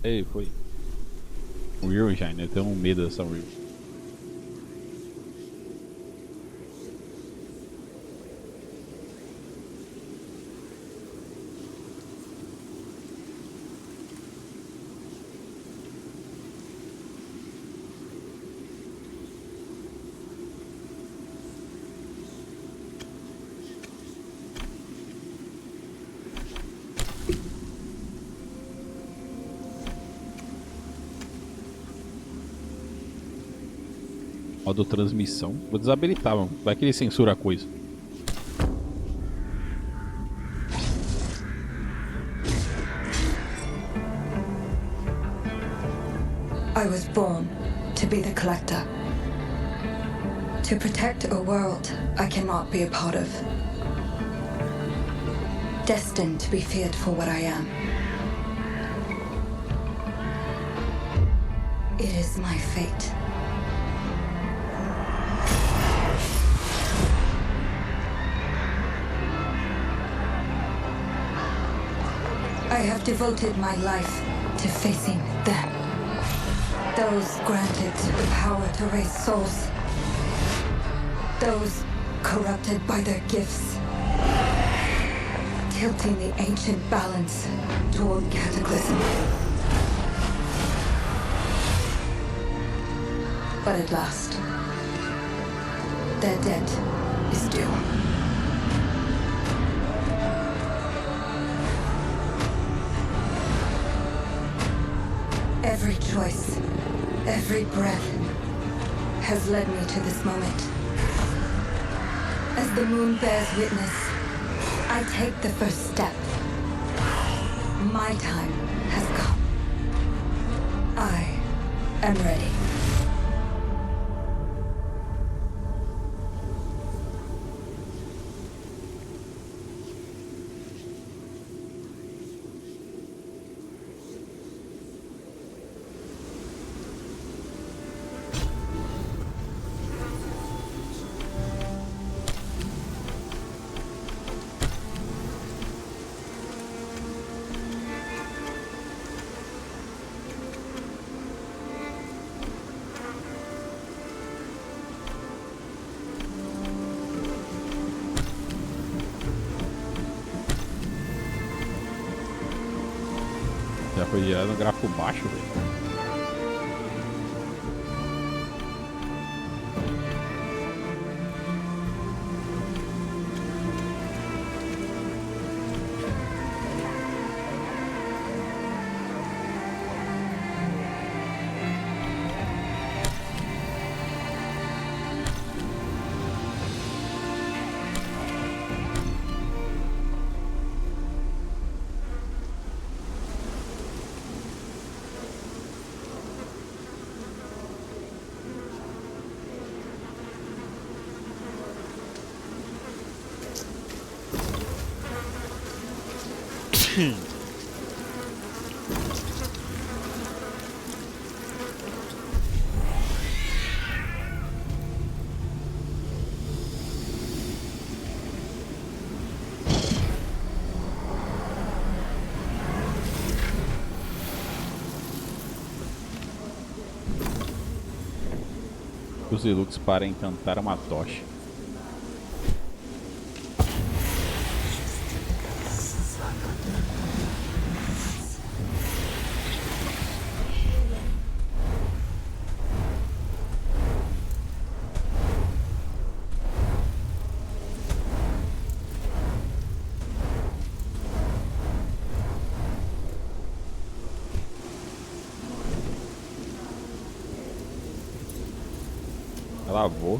Ei, foi. Will já, né? Eu tenho um medo dessa Will. Modo transmissão. Vou desabilitar, mano. Vai que ele censura a coisa. I was born to be the collector. To protect a world I cannot be a part of. Destined to be feared for what I am. It is my fate. I have devoted my life to facing them. Those granted the power to raise souls. Those corrupted by their gifts. Tilting the ancient balance toward cataclysm. But at last, their debt is due. Every choice, every breath has led me to this moment. As the moon bears witness, I take the first step. My time has come. I am ready. Já foi direto no gráfico baixo, velho. Os Ilux para encantar uma tocha. Ela voa.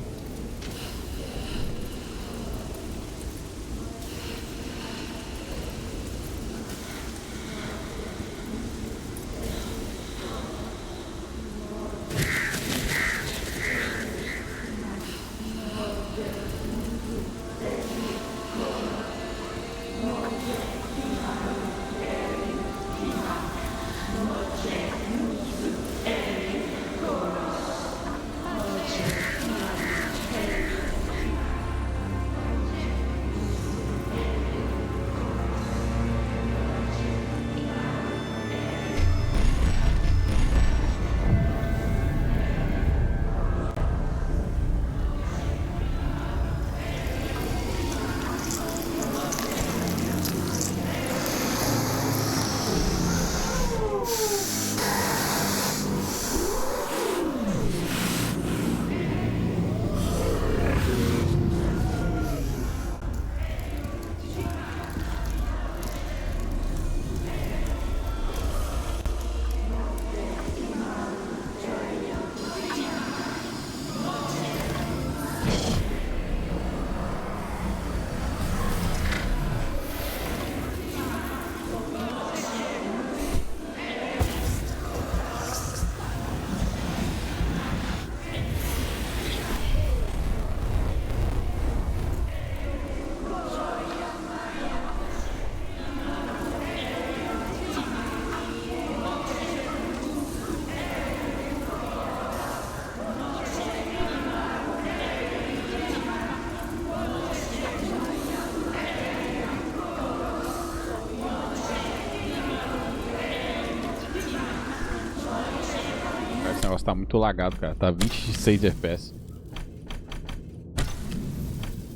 negócio tá muito lagado, cara. Tá 26 FPS.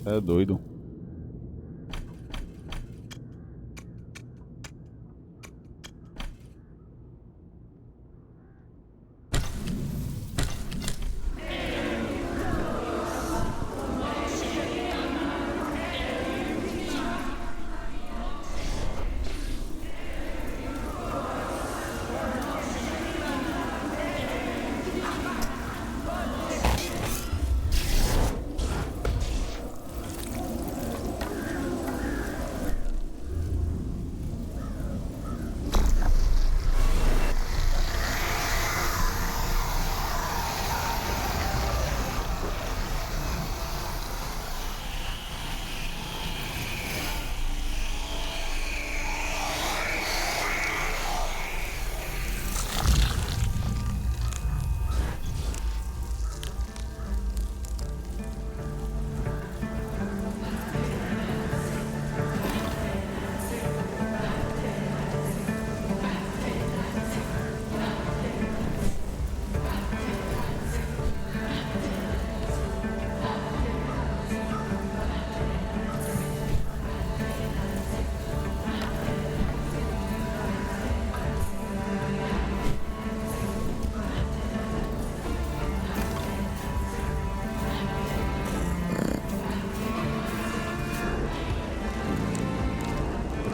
É doido.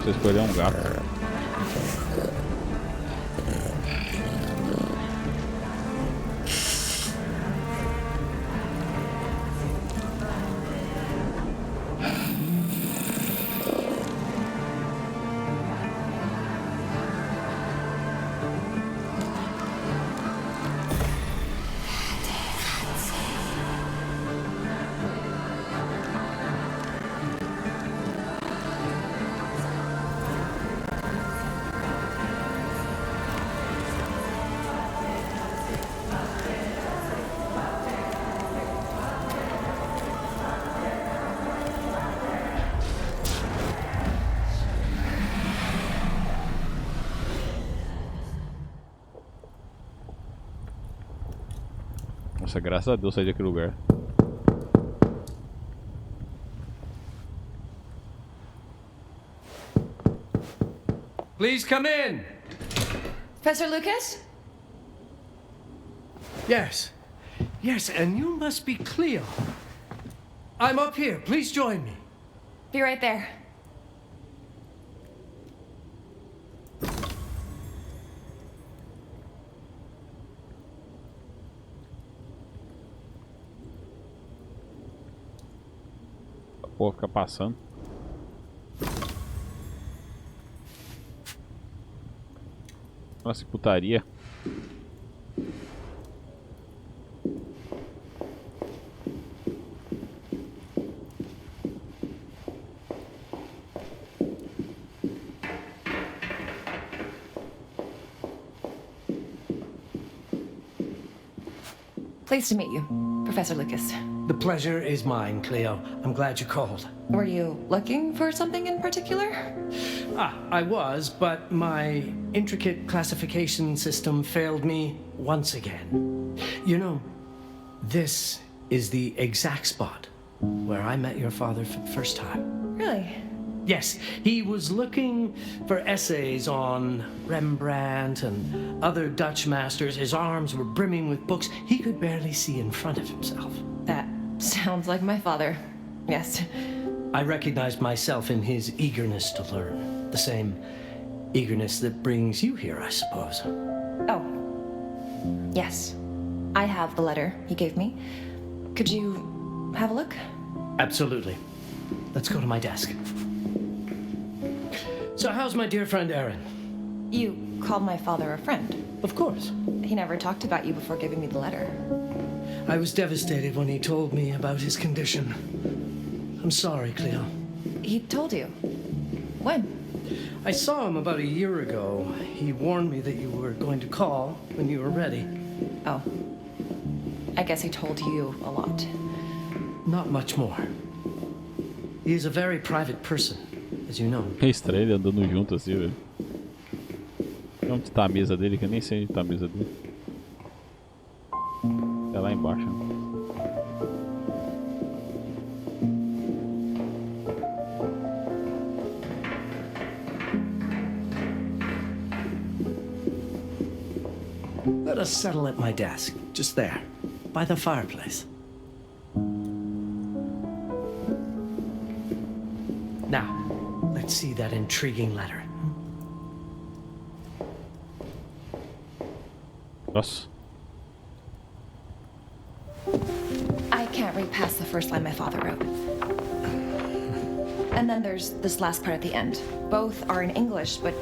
Você escolher um gato. Nossa, graças a Deus saí daquele lugar. Please come in. Professor Lucas? Yes. Yes, and you must be Cleo. I'm up here. Please join me. Be right there. Pô, fica passando. Nossa, que putaria. Pleased to meet you, Professor Lucas. The pleasure is mine, Cleo. I'm glad you called. Were you looking for something in particular? I was, but my intricate classification system failed me once again. You know, this is the exact spot where I met your father for the first time. Really? Yes, he was looking for essays on Rembrandt and other Dutch masters. His arms were brimming with books. He could barely see in front of himself. That sounds like my father. Yes. I recognized myself in his eagerness to learn. The same eagerness that brings you here, I suppose. Oh. Yes. I have the letter he gave me. Could you have a look? Absolutely. Let's go to my desk. So how's my dear friend Aaron? You called my father a friend. Of course. He never talked about you before giving me the letter. I was devastated when he told me about his condition. I'm sorry, Cleo. He told you. When? I saw him about a year ago. He warned me that you were going to call when you were ready. Oh. I guess he told you a lot. Not much more. He is a very private person, as you know. É estranho ele andando junto assim, velho. Onde tá a mesa dele? Que eu nem sei onde tá a mesa dele. É lá embaixo. Let us settle at my desk, just there, by the fireplace. Now, let's see that intriguing letter. Nossa. I can't read past the first line my father wrote. And then there's this last part at the end. Both are in English, but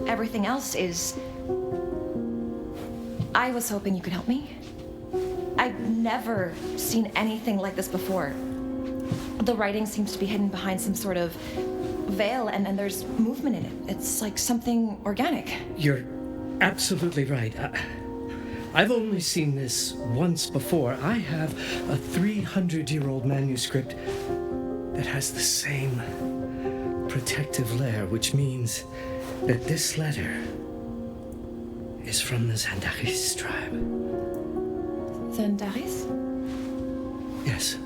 everything else is... I was hoping you could help me. I've never seen anything like this before. The writing seems to be hidden behind some sort of veil, and then there's movement in it. It's like something organic. You're absolutely right. I've only seen this once before. I have a 300-year-old manuscript that has the same protective layer, which means that this letter is from the Zandaris tribe. Zandaris? Yes,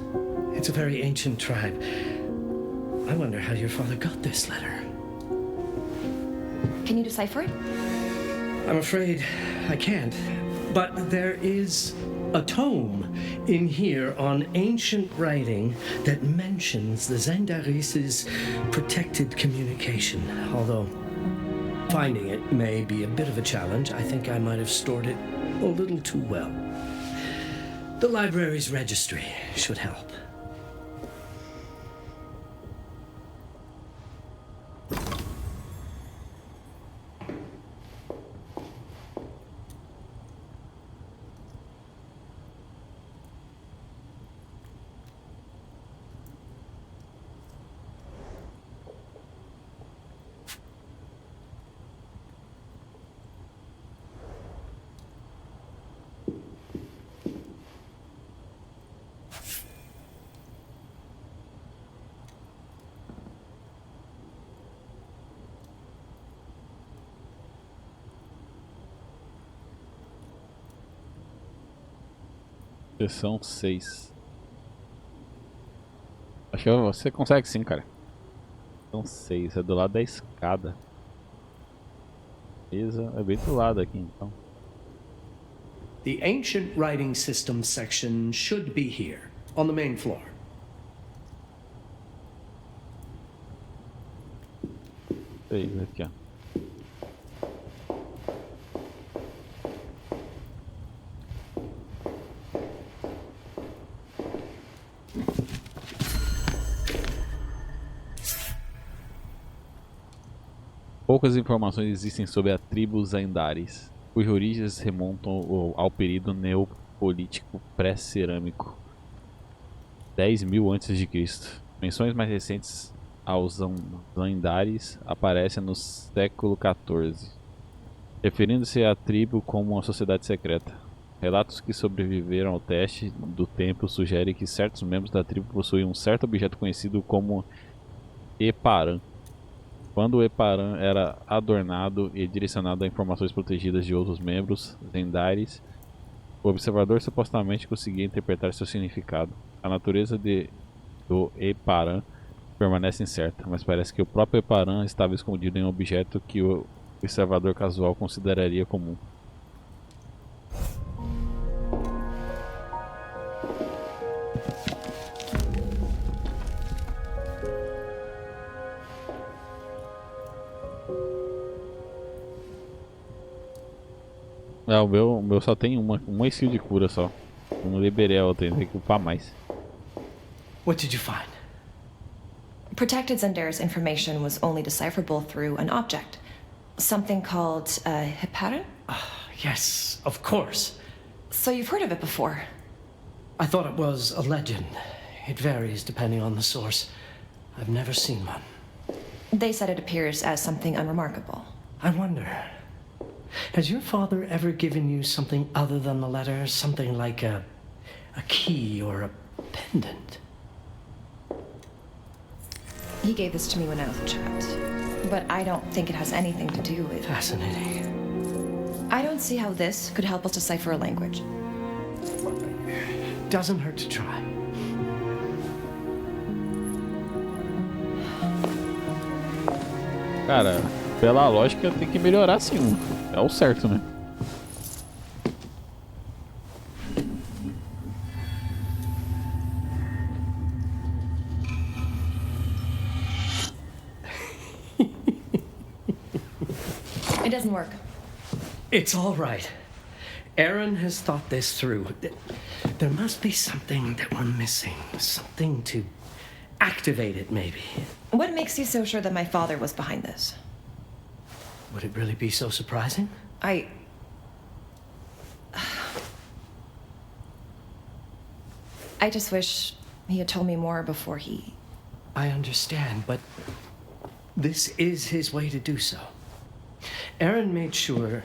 it's a very ancient tribe. I wonder how your father got this letter. Can you decipher it? I'm afraid I can't. But there is a tome in here on ancient writing that mentions the Zandaris' protected communication. Although finding it may be a bit of a challenge, I think I might have stored it a little too well. The library's registry should help. Seção 6. Acho que você consegue sim, cara. Seção 6, é do lado da escada. Mesa é bem do lado aqui, então. The ancient writing system section should be here, on the main floor. Aqui, ó. Poucas informações existem sobre a tribo Zandaris, cujas origens remontam ao período neopolítico pré-cerâmico, 10.000 a.C. Menções mais recentes aos Zandaris aparecem no século XIV, referindo-se à tribo como uma sociedade secreta. Relatos que sobreviveram ao teste do tempo sugerem que certos membros da tribo possuíam um certo objeto conhecido como Eparan. Quando o Eparan era adornado e direcionado a informações protegidas de outros membros Zandaris, o observador supostamente conseguia interpretar seu significado. A natureza do Eparan permanece incerta, mas parece que o próprio Eparan estava escondido em um objeto que o observador casual consideraria comum. Ah, o meu só tem uma skill de cura só. Eu não liberei a outra, tem que upar mais. What did you find? Protected Zandaris information was only decipherable through an object. Something called Hipara? Yes, of course. So you've heard of it before? I thought it was a legend. It varies depending on the source. I've never seen one. They said it appears as something unremarkable. I wonder, has your father ever given you something other than the letter? Something like a key or a pendant? He gave this to me when I was a child. But I don't think it has anything to do with... Fascinating. I don't see how this could help us decipher a language. doesn't hurt to try. Cara, pela lógica tem que melhorar sim. É o certo, né? It doesn't work. It's all right. Aaron has thought this through. There must be something that we're missing. Something to activate it, maybe. What makes you so sure that my father was behind this? Would it really be so surprising? I just wish he had told me more before he... I understand, but this is his way to do so. Aaron made sure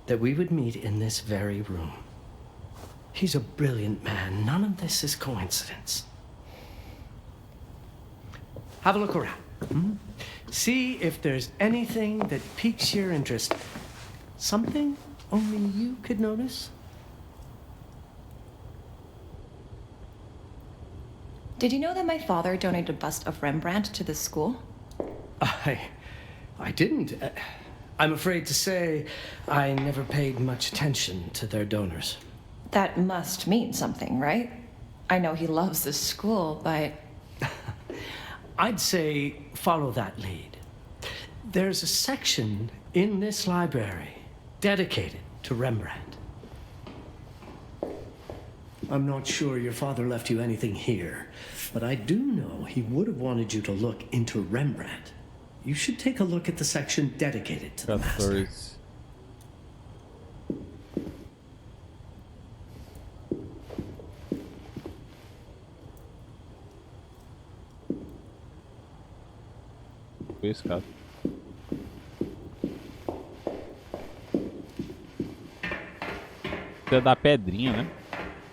that we would meet in this very room. He's a brilliant man. None of this is coincidence. Have a look around. See if there's anything that piques your interest. Something only you could notice. Did you know that my father donated a bust of Rembrandt to this school? I didn't. I'm afraid to say I never paid much attention to their donors. That must mean something, right? I know he loves this school, but... I'd say follow that lead. There's a section in this library dedicated to Rembrandt. I'm not sure your father left you anything here, but I do know he would have wanted you to look into Rembrandt. You should take a look at the section dedicated to the master. Isso, cara. Precisa dar pedrinha, né?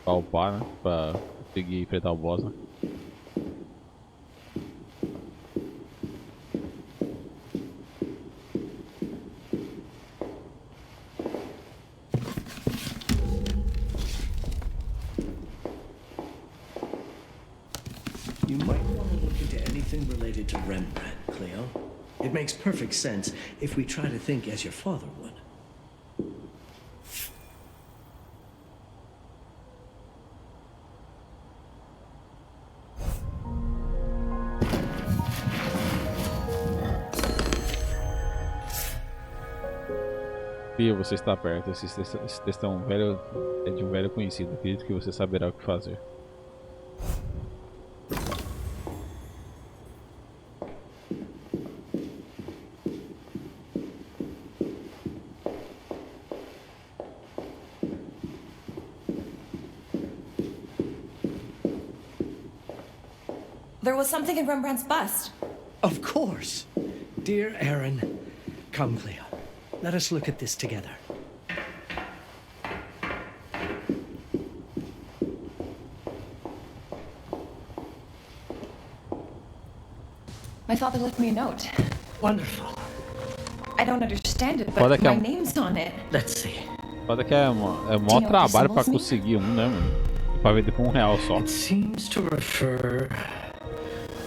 Pra upar, né? Pra conseguir enfrentar o boss, né? You might want to look into anything related to Rembrandt, Cleo. It makes perfect sense if we try to think as your father would. Fio, você está perto. Esse texto é é de um velho conhecido. Acredito que você saberá o que fazer. There was something in Rembrandt's bust. Of course. Dear Aaron, come, Cleo. Let us look at this together. My father left me a note. Wonderful. I don't understand it, but my name's on it. Let's see. Foda que é mó trabalho pra conseguir né, mano? Pra vender por R$1 só. It seems to refer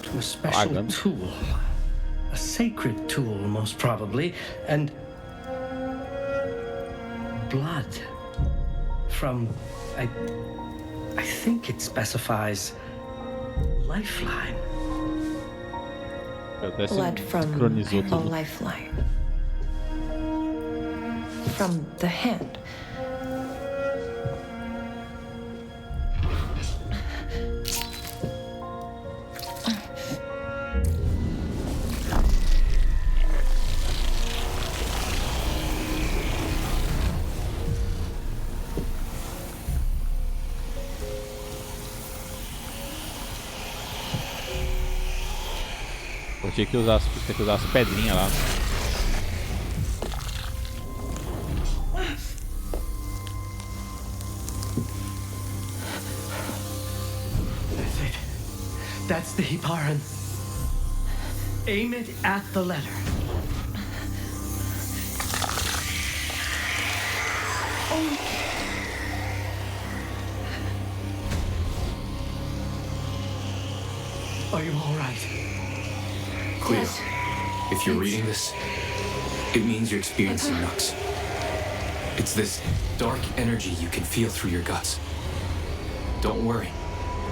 to a special tool. A sacred tool, most probably, and blood from, I think it specifies lifeline. Blood from a lifeline. From the hand. Eu tinha que usar as pedrinhas lá. That's it. That's the Hiparan. Aim it at the letter. Are you all right? Cleo, Yes. if you're reading this, it means you're experiencing Nux. It's this dark energy you can feel through your guts. Don't worry.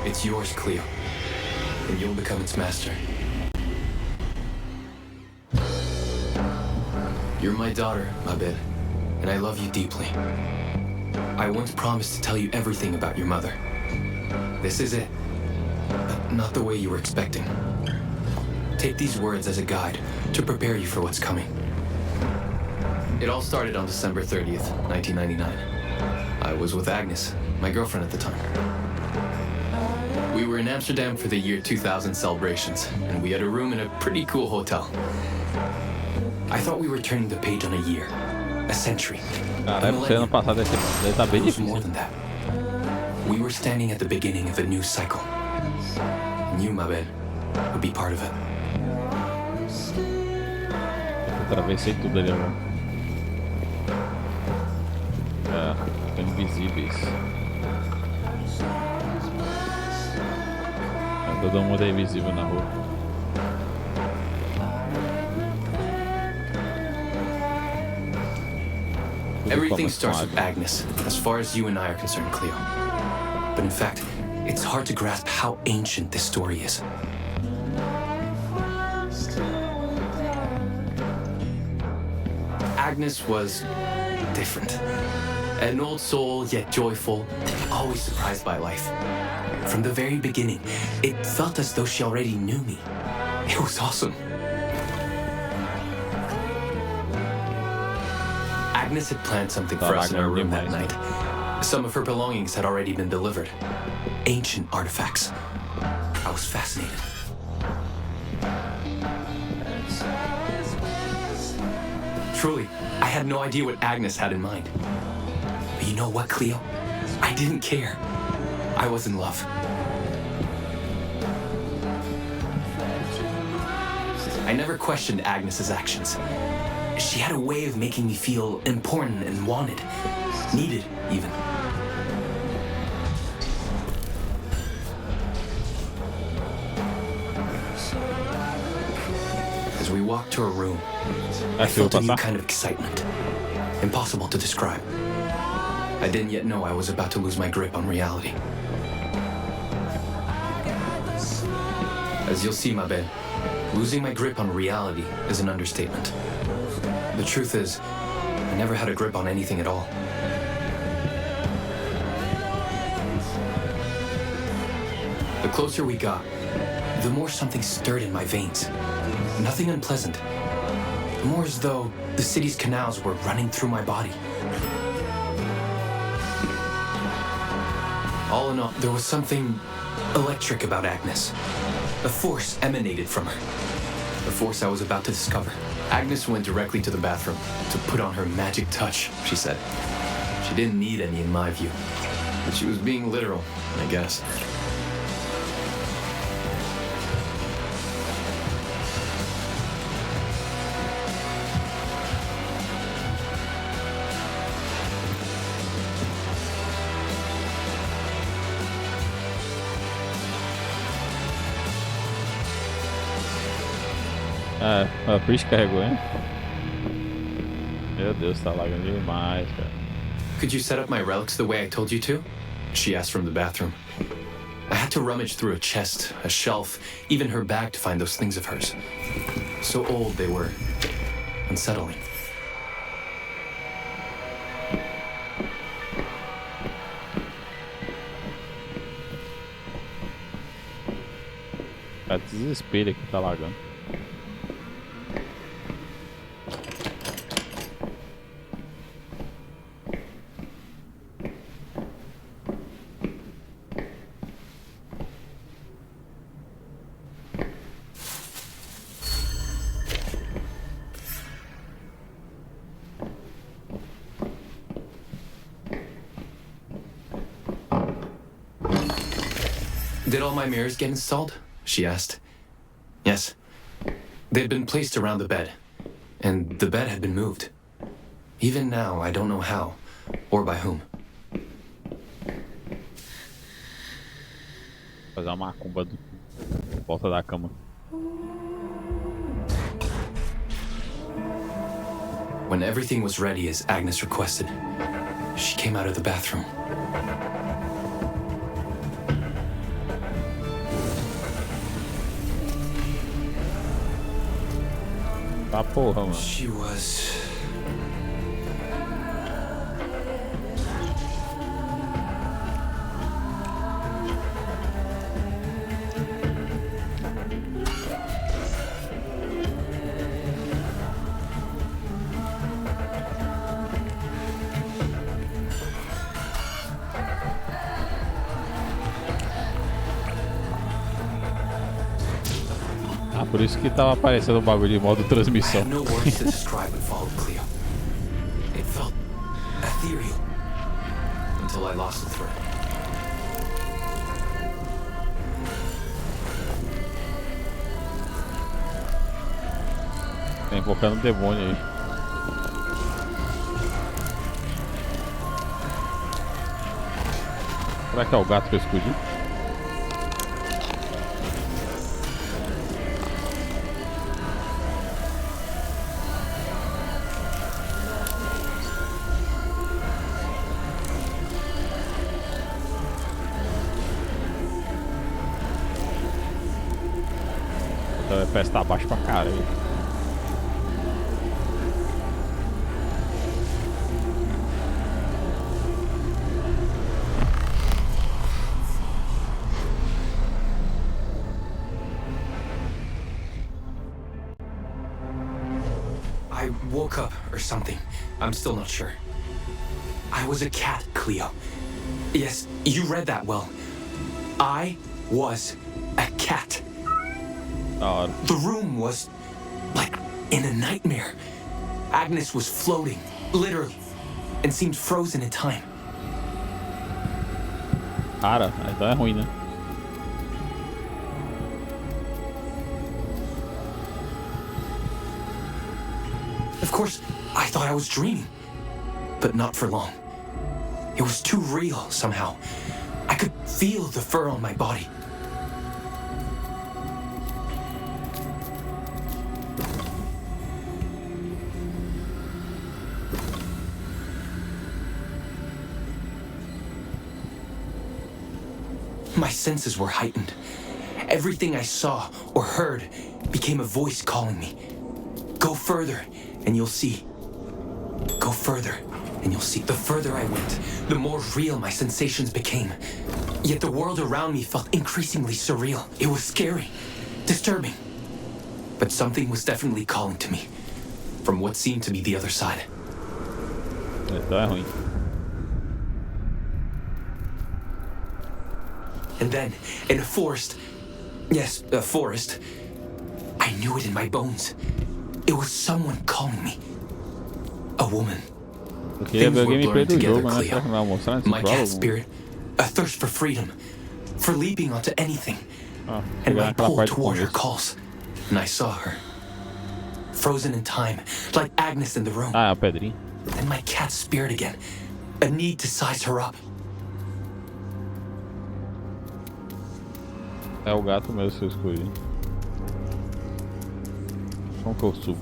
It's yours, Cleo. And you'll become its master. You're my daughter, Mabel, and I love you deeply. I once promised to tell you everything about your mother. This is it, but not the way you were expecting. Take these words as a guide to prepare you for what's coming. It all started on December 30th, 1999. I was with Agnes, my girlfriend at the time. We were in Amsterdam for the year 2000 celebrations, and we had a room in a pretty cool hotel. I thought we were turning the page on a year, a century, a Caralho, você ano millennium. passado deve tá bem It was more difícil. than that. We were standing at the beginning of a new cycle. And you, Mabel, would be part of it. Atravessei tudo ali agora. Ficam invisíveis. Todo mundo é invisível na rua. Tudo Everything começa com starts with água. Agnes, as far as you and I are concerned, Cleo. But in fact, it's hard to grasp how ancient this story is. Agnes was different. An old soul, yet joyful, always surprised by life. From the very beginning, it felt as though she already knew me. It was awesome. Agnes had planned something for us in our room that night. Some of her belongings had already been delivered. Ancient artifacts. I was fascinated. Truly, I had no idea what Agnes had in mind. But you know what, Cleo? I didn't care. I was in love. I never questioned Agnes's actions. She had a way of making me feel important and wanted. Needed, even. As we walked to her room, I felt a new kind of excitement. Impossible to describe. I didn't yet know I was about to lose my grip on reality. As you'll see, Mabel, losing my grip on reality is an understatement. The truth is, I never had a grip on anything at all. The closer we got, the more something stirred in my veins. Nothing unpleasant. More as though the city's canals were running through my body. All in all, there was something electric about Agnes. A force emanated from her. The force I was about to discover. Agnes went directly to the bathroom to put on her magic touch, she said. She didn't need any in my view. But she was being literal, I guess. A Prish carregou, hein? Meu Deus, tá lagando demais, cara. Could you set up my relics the way I told you to? She asked from the bathroom. I had to rummage through a chest, a shelf, even her bag to find those things of hers. So old they were. Unsettling. Tá desespero aqui, tá lagando. Did all my mirrors get installed? She asked. Yes. They'd been placed around the bed, and the bed had been moved. Even now, I don't know how, or by whom. Fazer uma macumba do Volta da cama. When everything was ready as Agnes requested, she came out of the bathroom. Tá porra, mano. She was... Ah, por isso que tava aparecendo o bagulho de modo I transmissão. have no words to describe what followed Cleo. It felt ethereal until I lost the thread. Tá invocando um demônio aí. Será que é o gato que eu escolhi? Então, o FPS tá abaixo pra caralho. I woke up or something. I'm still not sure. I was a cat, Cleo. Yes, you read that well. I was a cat. Da hora. The room was like in a nightmare. Agnes was floating, literally, and seemed frozen in time. Cara, então é ruim, né? Of course, I thought I was dreaming, but not for long. It was too real somehow. I could feel the fur on my body. My senses were heightened. Everything I saw or heard became a voice calling me. Go further, and you'll see. Go further, and you'll see. The further I went, the more real my sensations became. Yet the world around me felt increasingly surreal. It was scary, disturbing. But something was definitely calling to me from what seemed to be the other side. Então é ruim. And then, in a forest, yes, a forest, I knew it in my bones. It was someone calling me. A woman. Eu queria ver o gameplay blurring do together, jogo, né? Cleo. Será que não vai mostrar nesse My cat prólogo? spirit, a thirst for freedom, for leaping onto anything. Ah, And chegar my naquela pull parte do toward her começo. calls. And I saw her. Frozen in time, like Agnes in the room. Ah, é a pedrinha. And my cat's spirit again. A need to size her up. É o gato mesmo que eu escolhi. Como que eu subo?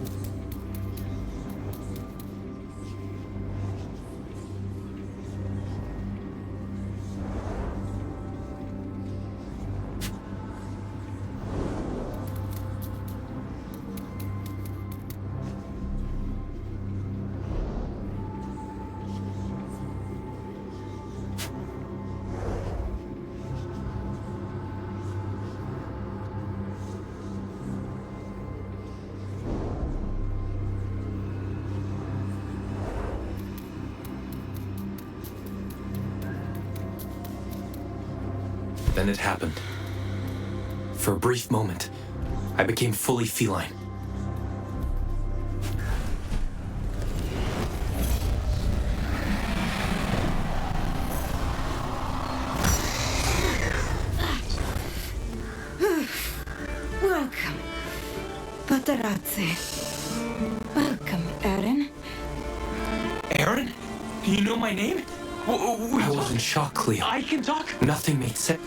Then it happened. For a brief moment, I became fully feline. Welcome, Paterazzi. Welcome, Erin. Aaron? You know my name? I was in shock, Cleo. I can talk. Nothing made sense.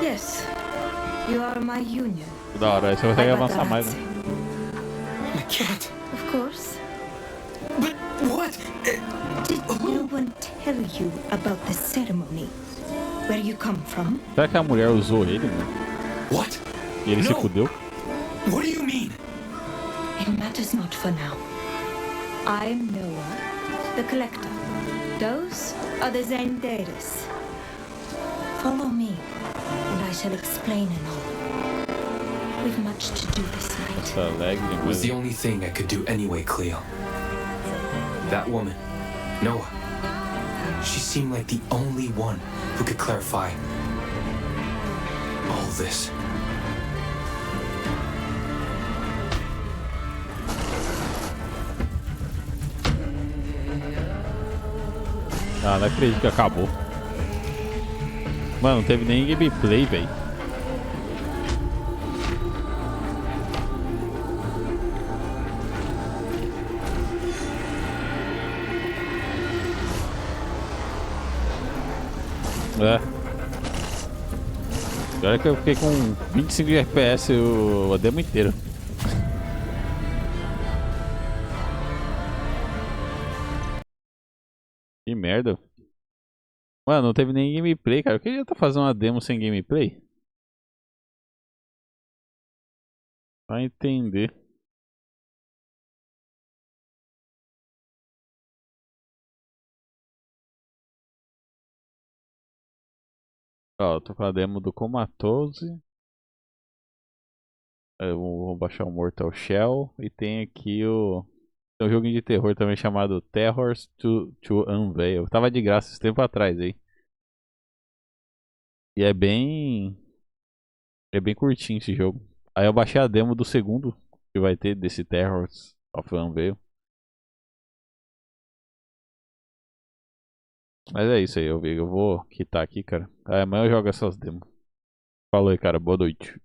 Yes, you are my union. Da hora, aí você consegue avançar mais, né? I can't. Of course. But what? Did no one tell you about the ceremony? Where you come from? Será que a mulher usou ele, mano? What? E ele se No. fudeu? What do you mean? It matters not for now. I'm Noah, the collector. Those are the Zendaris. Follow me, and I shall explain it all. We've much to do this night. Tá alegre, It was mas... the only thing I could do anyway, Cleo. That woman, Noah. She seemed like the only one who could clarify all this. Ah, não acredito que acabou. Mano, não teve nem gameplay, velho. É. Olha que eu fiquei com 25 de FPS a demo inteira. Que merda. Mano, não teve nem gameplay, cara. Eu queria estar fazendo uma demo sem gameplay. Pra entender. Ó, eu tô com a demo do Comatose. Eu vou baixar o Mortal Shell. E tem aqui o... Tem um joguinho de terror também chamado Terrors to Unveil. Tava de graça esse tempo atrás aí. E é bem... É bem curtinho esse jogo. Aí eu baixei a demo do segundo que vai ter desse Terrors of Unveil. Mas é isso aí, eu vou quitar aqui, cara. Aí amanhã eu jogo essas demos. Falou aí, cara. Boa noite.